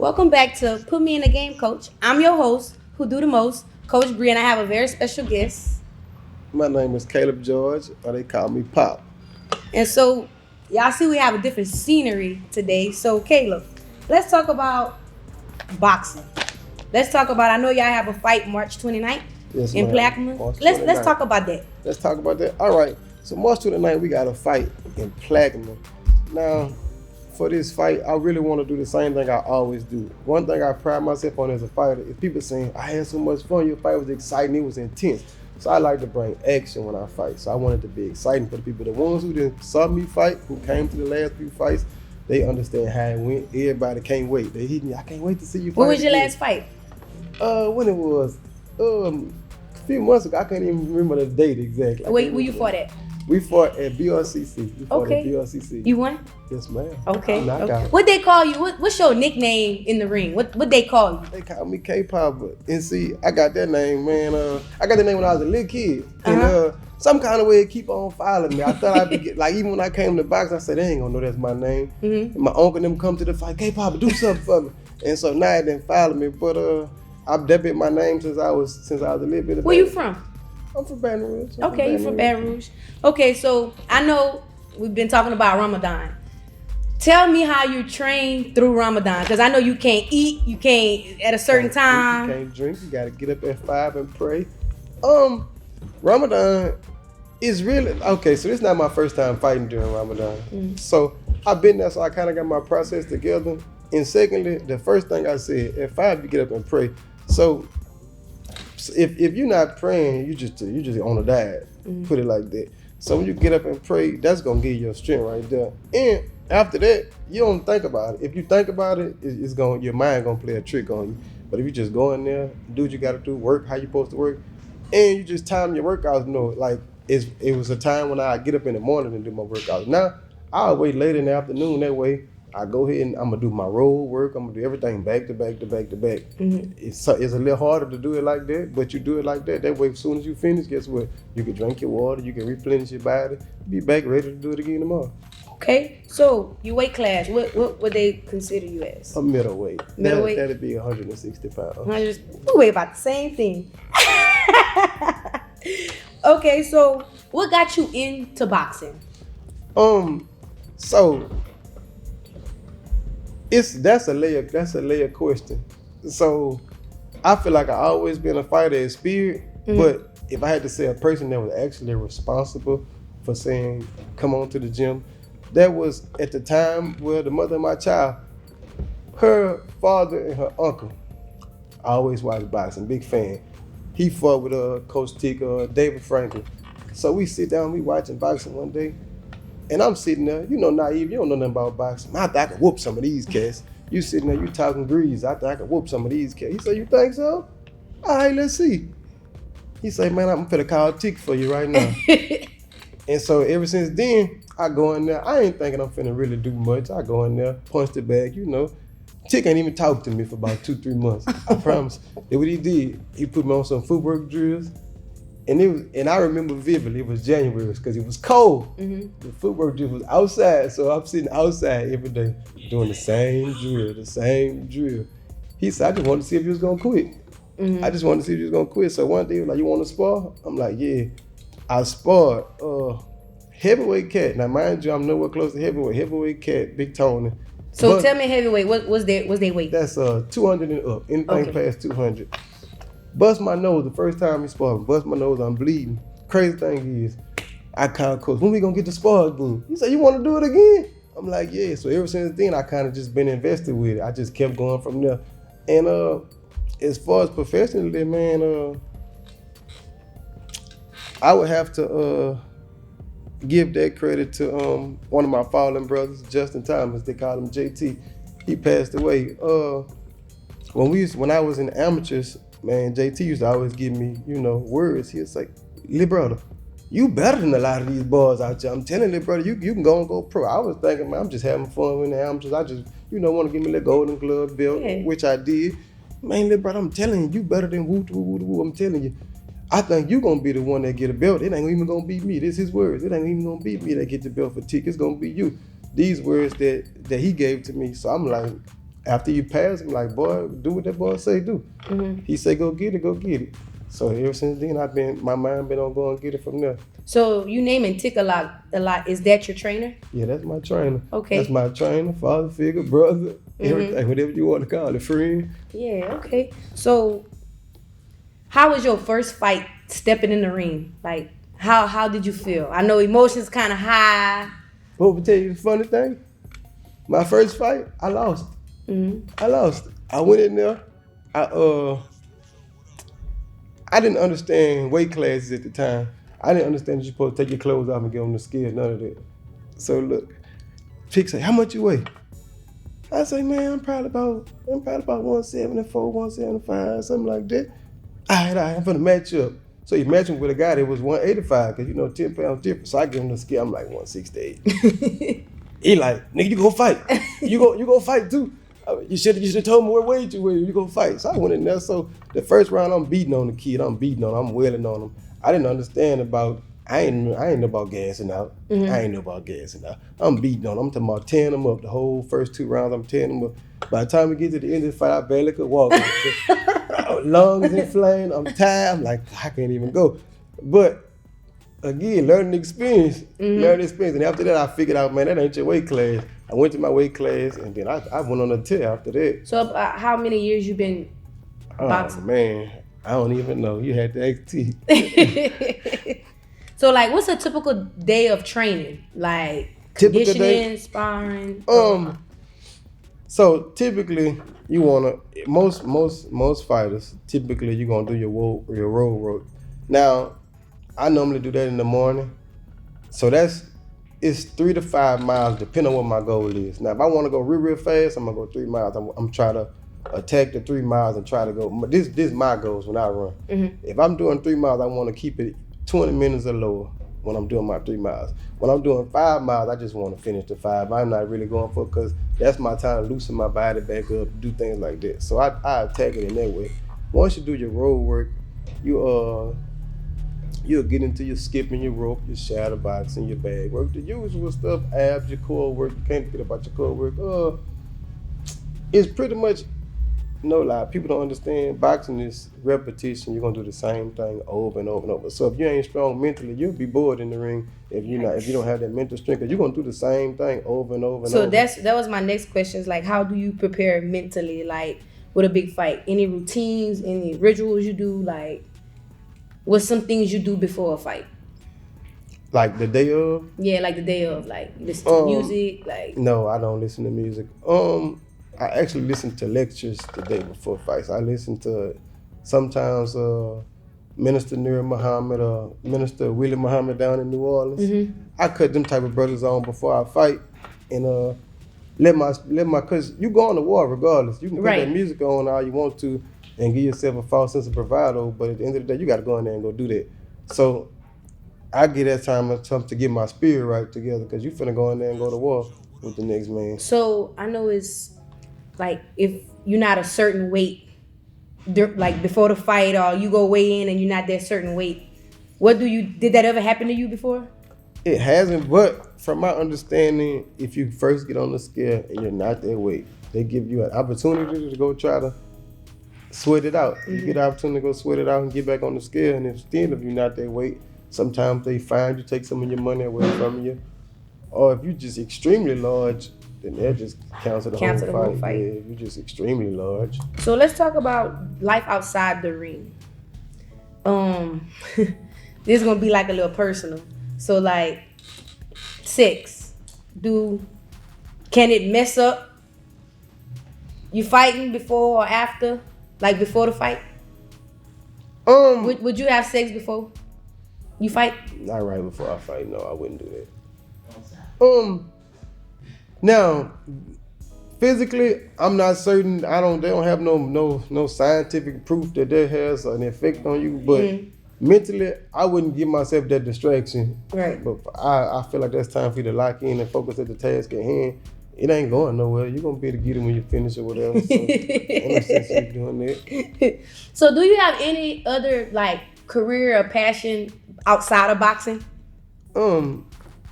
Welcome back to Put Me in the Game, Coach. I'm your host, who do the most, Coach Bree, and I have a very special guest. My name is Caleb George, or they call me Pop. And so, y'all see we have a different scenery today. So, Caleb, let's talk about boxing. Let's talk about, I know y'all have a fight March 29th in Plaquemine. Let's talk about that. Let's talk about that. All right. So March 29th, we got a fight in Plaquemine. Now, for this fight, I really want to do the same thing I always do. One thing I pride myself on as a fighter is people saying, I had so much fun, your fight was exciting, it was intense. So I like to bring action when I fight. So I want it to be exciting for the people. The ones who didn't saw me fight, who came to the last few fights, they understand how it went. Everybody can't wait. They hit me, I can't wait to see you fight. What was your last fight? When it was, a few months ago. I can't even remember the date exactly. Where you fought at? We fought at BRCC. We fought at BRCC. You won? Yes, ma'am. Okay. What they call you? What's your nickname in the ring? What they call you? They call me K-Pop. And see, I got that name, man. I got that name when I was a little kid. And some kind of way it keep on following me. I thought I'd be like, even when I came to box, I said, they ain't gonna know that's my name. Mm-hmm. And my uncle and them come to the fight, K-Pop, do something for me. And so now it didn't follow me. But I've been my name since I was a little bit of. Where you from? I'm from Baton Rouge. Okay, you're from Baton Rouge. Okay, so I know we've been talking about Ramadan. Tell me how you train through Ramadan, because I know you can't eat, you can't at a certain time. You can't drink, you gotta get up at 5 and pray. Ramadan is really, okay, so this is not my first time fighting during Ramadan. Mm. So I've been there, so I kind of got my process together. And secondly, the first thing I said, at 5 you get up and pray. So if you're not praying, you just on a diet. Put it like that. So when you get up and pray, that's gonna give you your strength right there. And after that, you don't think about it. If you think about it, your mind gonna play a trick on you. But if you just go in there, do what you gotta do, work how you supposed to work, and you just time your workouts. Like it was a time when I get up in the morning and do my workouts. Now I'll wait late in the afternoon. That way I go ahead and I'm gonna do my road work. I'm gonna do everything back to back to back to back. Mm-hmm. It's a little harder to do it like that, but you do it like that. That way, as soon as you finish, guess what? You can drink your water, you can replenish your body, be back ready to do it again tomorrow. Okay, so your weight class, what would they consider you as? A middleweight. Middleweight? That'd be 160 pounds. We weigh about the same thing. Okay, so what got you into boxing? So that's a layer question. So I feel like I always been a fighter in spirit, but if I had to say a person that was actually responsible for saying, come on to the gym, that was at the time where the mother of my child, her father and her uncle, I always watched boxing, big fan. He fought with Coach Tick, David Franklin. So we sit down, we watching boxing one day, and I'm sitting there, naive, you don't know nothing about boxing. I thought I could whoop some of these cats. You sitting there, you talking grease. I thought I could whoop some of these cats. He said, you think so? All right, let's see. He said, man, I'm finna call Tick for you right now. And so ever since then, I go in there. I ain't thinking I'm finna really do much. I go in there, punch the bag, Tick ain't even talk to me for about 2-3 months. I promise. And what he did, he put me on some footwork drills. And I remember vividly, it was January because it was cold. Mm-hmm. The footwork drill was outside, so I'm sitting outside every day doing the same drill. He said, I just wanted to see if he was gonna quit. Mm-hmm. I just wanted to see if he was gonna quit. So one day he was like, you want to spar? I'm like, yeah. I sparred heavyweight cat. Now mind you, I'm nowhere close to heavyweight. Heavyweight cat, Big Tony. So tell me heavyweight, what was their weight? That's 200 and up, anything past 200. Bust my nose the first time he sparred. Bust my nose, I'm bleeding. Crazy thing is, I called Coach, when we gonna get to spar again? He said, you wanna do it again? I'm like, yeah. So ever since then, I kind of just been invested with it. I just kept going from there. And as far as professionally, man, I would have to give that credit to one of my fallen brothers, Justin Thomas. They call him JT. He passed away. When I was in amateurs, man, JT used to always give me, words. He was like, little brother, you better than a lot of these boys out there. I'm telling you, brother, you can go and go pro. I was thinking, man, I'm just having fun with the amateurs. I just, want to give me the golden glove belt, which I did. Man, little brother, I'm telling you better than woo, woo, woo, woo. I'm telling you. I think you gonna be the one that get a belt. It ain't even gonna be me. This is his words. It ain't even gonna be me that get the belt for Tick. It's gonna be you. These words that he gave to me. So I'm like, after you pass, I'm like, boy, do what that boy say do. He say, go get it. So ever since then, my mind been on going get it from there. So you naming Tick a lot. Is that your trainer? Yeah, that's my trainer. Okay. That's my trainer, father figure, brother, everything, whatever you want to call it, friend. Yeah, okay. So how was your first fight stepping in the ring? Like, how did you feel? I know emotions kind of high. But to tell you the funny thing, my first fight, I lost. I lost. I went in there. I didn't understand weight classes at the time. I didn't understand that you're supposed to take your clothes off and get on the scale. None of that. So look, chick say, how much you weigh? I say, man, I'm probably about 174, 175, something like that. All right, I'm finna match up. So you match him with a guy that was 185, because 10 pounds different. So I give him the scale, I'm like 168. He like, nigga, you go fight. You go fight too. You should have told me what weight you weigh. You go fight. So I went in there. So the first round, I'm beating on the kid. I'm wailing on him. I didn't understand about. I ain't know about gassing out. I ain't know about gassing out. I'm beating on him. I'm talking about tearing them up. The whole first 2 rounds, I'm tearing them up. By the time we get to the end of the fight, I barely could walk. Lungs inflamed. I'm tired. I'm like, I can't even go. But again, learning experience. And after that, I figured out, man, that ain't your weight class. I went to my weight class, and then I went on a tear after that. So how many years you been boxing? Oh, man, I don't even know. You had to ask T. So, like, what's a typical day of training? Like, conditioning, sparring? So, typically, you want to, most fighters, typically, you're going to do your road work. Now, I normally do that in the morning. So, it's 3 to 5 miles, depending on what my goal is. Now, if I want to go real fast, I'm going to go 3 miles. I'm trying to attack the 3 miles and try to go. This is my goals when I run. If I'm doing 3 miles, I want to keep it 20 minutes or lower when I'm doing my 3 miles. When I'm doing 5 miles, I just want to finish the 5. I'm not really going for it because that's my time to loosen my body back up, do things like that. So I attack it in that way. Once you do your road work, you'll get into your skipping, your rope, your shadow boxing, your bag work, the usual stuff, abs, your core work. You can't forget about your core work. It's pretty much, no lie, people don't understand. Boxing is repetition. You're gonna do the same thing over and over and over. So if you ain't strong mentally, you'll be bored in the ring if you don't have that mental strength. Cause you're gonna do the same thing over and over and over. So that was my next question. Is like, how do you prepare mentally, like with a big fight? Any routines, any rituals you do? Like, what's some things you do before a fight? Like the day of? Yeah, like the day of. Like, you listen to music. Like, no, I don't listen to music. I actually listen to lectures the day before fights. I listen to sometimes Minister Nur Muhammad or Minister Willie Muhammad down in New Orleans. I cut them type of brothers on before I fight and let my cause you go on to war regardless. You can put that music on all you want to and give yourself a false sense of bravado, but at the end of the day, you got to go in there and go do that. So I get that time to get my spirit right together because you finna go in there and go to war with the next man. So I know it's like if you're not a certain weight, like before the fight, or you go weigh in and you're not that certain weight. Did that ever happen to you before? It hasn't, but from my understanding, if you first get on the scale and you're not that weight, they give you an opportunity to go try to sweat it out. You get an opportunity to go sweat it out and get back on the scale, and if you're not that weight, sometimes they find you, take some of your money away from you. Or if you're just extremely large, then they'll just cancel the whole fight. Yeah, you're just extremely large. So let's talk about life outside the ring. This is gonna be like a little personal. So like, sex, can it mess up you fighting before or after? Like before the fight? Would you have sex before you fight? Not right before I fight. No, I wouldn't do that. Now, physically, I'm not certain. They don't have no scientific proof that has an effect on you. But mentally, I wouldn't give myself that distraction. Right. But I feel like that's time for you to lock in and focus at the task at hand. It ain't going nowhere. You're gonna be able to get it when you finish or whatever. So, ain't no sense in doing that. So, do you have any other like career or passion outside of boxing?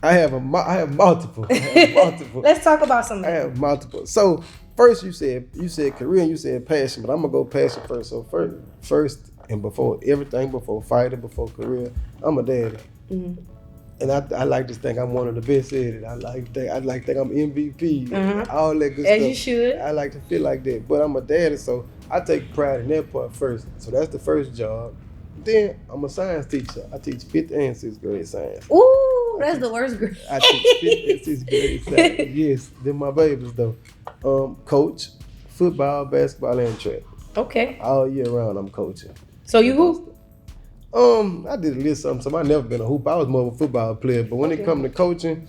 I have multiple. Let's talk about some. I have multiple. So first you said career and you said passion, but I'm gonna go passion first. So first and before everything, before fighting, before career, I'm a daddy. Mm-hmm. And I like to think I'm one of the best at it. I like to think I'm MVP, all that good stuff. As you should. I like to feel like that. But I'm a daddy, so I take pride in that part first. So that's the first job. Then I'm a science teacher. I teach 5th and 6th grade science. Ooh, that's the worst grade. I teach 5th and 6th grade science. Yes, they're my babies though. Coach football, basketball, and track. Okay. All year round I'm coaching. So you hoop? I did a little something. I never been a hoop. I was more of a football player. But when it comes to coaching,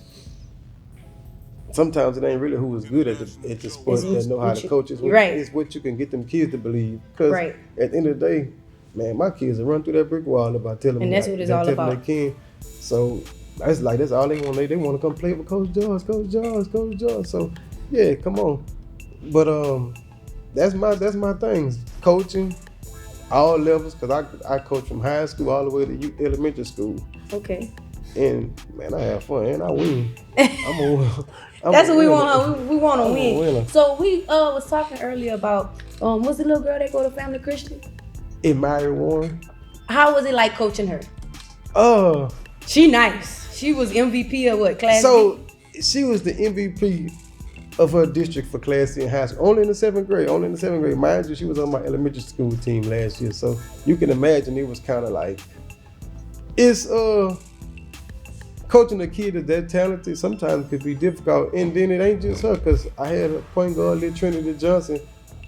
sometimes it ain't really who is good at the sport that know how to coach. It's what you can get them kids to believe. Because at the end of the day, man, my kids will run through that brick wall if I tell them. And that's what it's all about. They can. So that's all they want. They want to come play with Coach George. So yeah, come on. But that's my things. Coaching. All levels, because I coach from high school all the way to elementary school. Okay. And man, I have fun and I win. That's what we want. We want to win. So we was talking earlier about what's the little girl that go to Family Christian? Mary Warren. How was it like coaching her? She nice. She was MVP of what class? So she was the MVP of her district for Class C in high school. Only in the 7th grade. Mind you, she was on my elementary school team last year. So you can imagine it was kind of like, it's coaching a kid that talented sometimes could be difficult. And then it ain't just her, because I had a point guard, little Trinity Johnson.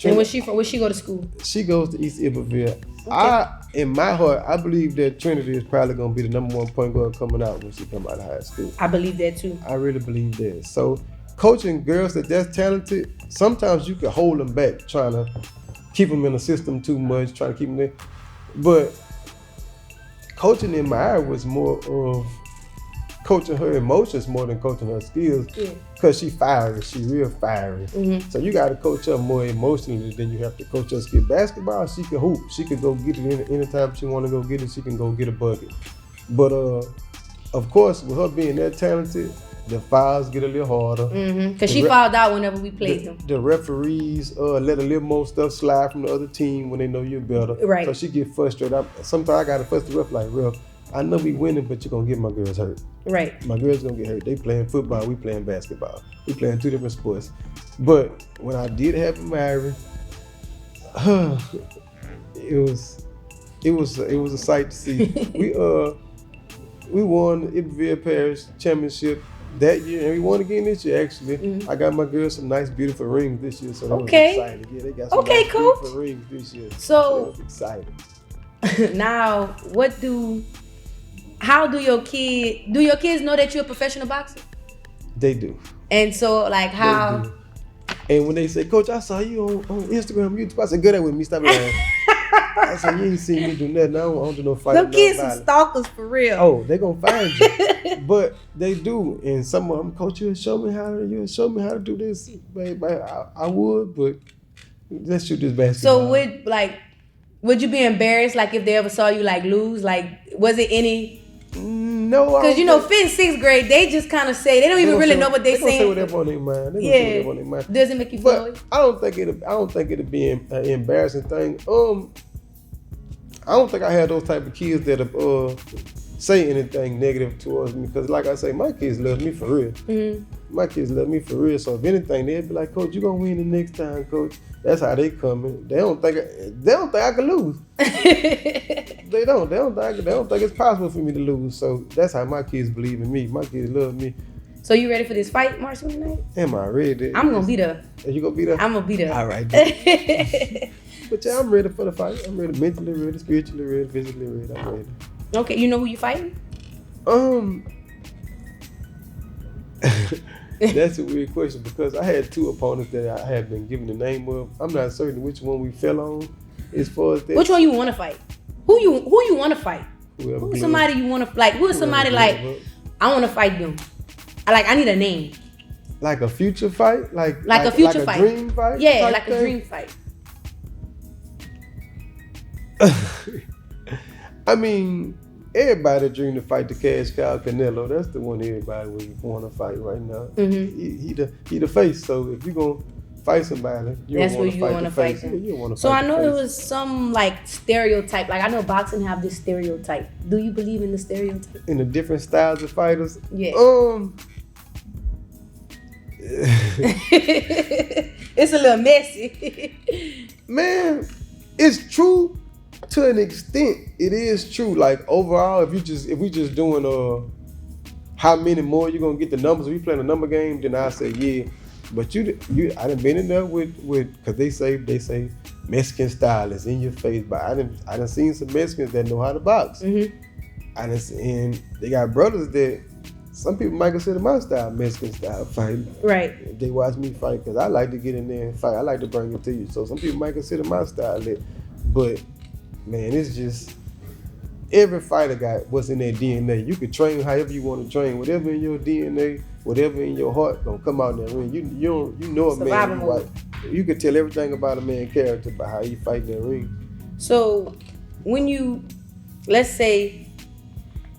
And where she go to school? She goes to East Iberville. Okay. In my heart, I believe that Trinity is probably going to be the #1 point guard coming out when she come out of high school. I believe that too. I really believe that. So coaching girls that's talented, sometimes you can hold them back, trying to keep them in the system too much, trying to keep them there. But coaching in my eye was more of coaching her emotions more than coaching her skills, because she real fiery. Mm-hmm. So you got to coach her more emotionally than you have to coach her skill. Basketball, she can hoop. She can go get it anytime she want to go get it. She can go get a bucket. But of course, with her being that talented, the fouls get a little harder. Because she fouled out whenever we played them. The referees let a little more stuff slide from the other team when they know you're better. Right. So she get frustrated. Sometimes I got to fuss the ref like, ref, I know we winning, but you're going to get my girls hurt. Right. My girls going to get hurt. They playing football, we playing basketball. We playing 2 different sports. But when I did have Mary, it was a sight to see. We won the Iberville Parish Championship that year, and we won again this year, actually. Mm-hmm. I got my girls some nice, beautiful rings this year, so they was excited. Yeah, they got some nice, beautiful rings this year. So they was excited. Now, how do your kids know that you're a professional boxer? They do. And so, like, how? They do. And when they say, Coach, I saw you on Instagram, YouTube, I said, good at with me, stop it. I said, you ain't seen me do nothing. I don't do no fighting. Them kids some stalkers for real. Oh, they gonna find you. But they do. And some of them, Coach, you'll show me how to do this. Babe, I would, but let's shoot this basketball. So would you be embarrassed, like, if they ever saw you, like, lose? Like, was it any? No. Because, 5th and 6th grade, they just kind of say, they don't even really know what they're saying. They gonna say whatever on their mind. Does it make you feel? I don't think it'll be an embarrassing thing. I don't think I had those type of kids that say anything negative towards me, because, like I say, my kids love me for real. Mm-hmm. My kids love me for real. So if anything, they'd be like, Coach, you gonna win the next time, Coach. That's how they coming. They don't think I can lose. They don't think it's possible for me to lose. So that's how my kids believe in me. My kids love me. So you ready for this fight, March 29th? Am I ready? I'm gonna be there. Are you gonna be there? I'm gonna be there. All right. But yeah, I'm ready for the fight. I'm ready, mentally ready, spiritually ready, physically ready. I'm ready. Okay, you know who you fighting? That's a weird question, because I had 2 opponents that I had been given the name of. I'm not certain which one we fell on as far as that. Which one you want to fight? Who you want to fight? Who's somebody you want to, like, who is somebody like, I want to fight them? I need a name. Like a future fight? Like a future fight. Dream fight? Yeah, like a dream fight. I mean, everybody dream to fight the cash cow Canelo. That's the one everybody would want to fight right now. Mm-hmm. He the face. So if you're gonna fight somebody, that's where you want to fight them. So I know it was some like stereotype. Like I know boxing have this stereotype. Do you believe in the stereotype? In the different styles of fighters? Yeah. It's a little messy. Man, it's true to an extent. It is true. Like overall, if we just doing how many more you gonna get the numbers? If we playing a number game, then I say yeah. But I done been in there with cause they say Mexican style is in your face. But I done seen some Mexicans that know how to box. Mm-hmm. And they got brothers that some people might consider my style Mexican style fighting. Right. They watch me fight because I like to get in there and fight. I like to bring it to you. So some people might consider my style that. But man, it's just every fighter got what's in their DNA. You can train however you want to train. Whatever in your DNA, whatever in your heart, gonna come out in that ring. You know a man. You can tell everything about a man's character by how he fight in that ring. So when let's say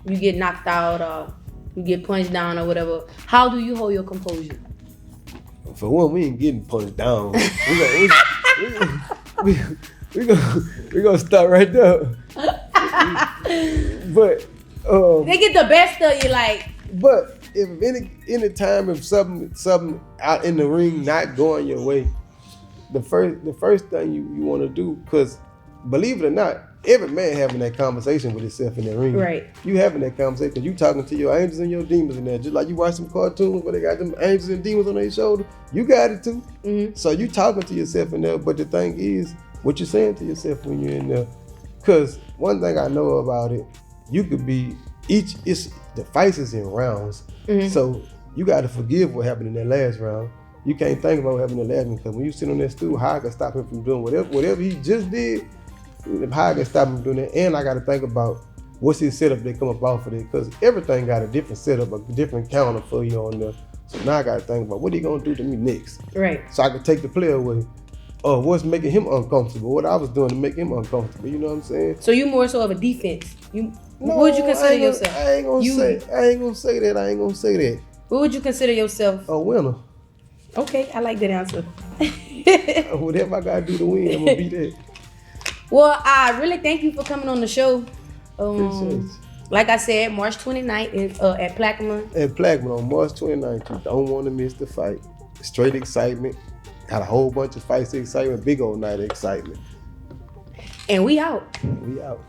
you get knocked out or you get punched down or whatever, how do you hold your composure? For one, we ain't getting punched down. We gonna start right there. But they get the best of you, like. But if any time if something out in the ring not going your way, the first thing you want to do, because believe it or not, every man having that conversation with himself in that ring. Right. You having that conversation because you talking to your angels and your demons in there. Just like you watch some cartoons where they got them angels and demons on their shoulder. You got it too. Mm-hmm. So you talking to yourself in there. But the thing is, what you're saying to yourself when you're in there. Because one thing I know about it, you could be the fights is in rounds. Mm-hmm. So you got to forgive what happened in that last round. You can't think about what happened in the last one because when you sit on that stool, how I can stop him from doing whatever he just did. How I can stop him from doing that, and I got to think about what's his setup that come up off of it, because everything got a different setup, a different counter for you on there. So now I got to think about what he gonna do to me next. Right. So I can take the player away. What's making him uncomfortable? What I was doing to make him uncomfortable. You know what I'm saying? So you more so of a defense. What would you consider yourself? I ain't gonna say that. What would you consider yourself? A winner. Okay, I like that answer. Whatever I gotta do to win, I'm gonna be that. Well, I really thank you for coming on the show. Appreciate it. Like I said, March 29th at Plaquemine. At Plaquemine on March 29th. You don't want to miss the fight. Straight excitement. Got a whole bunch of fights of excitement. Big old night of excitement. And we out. We out.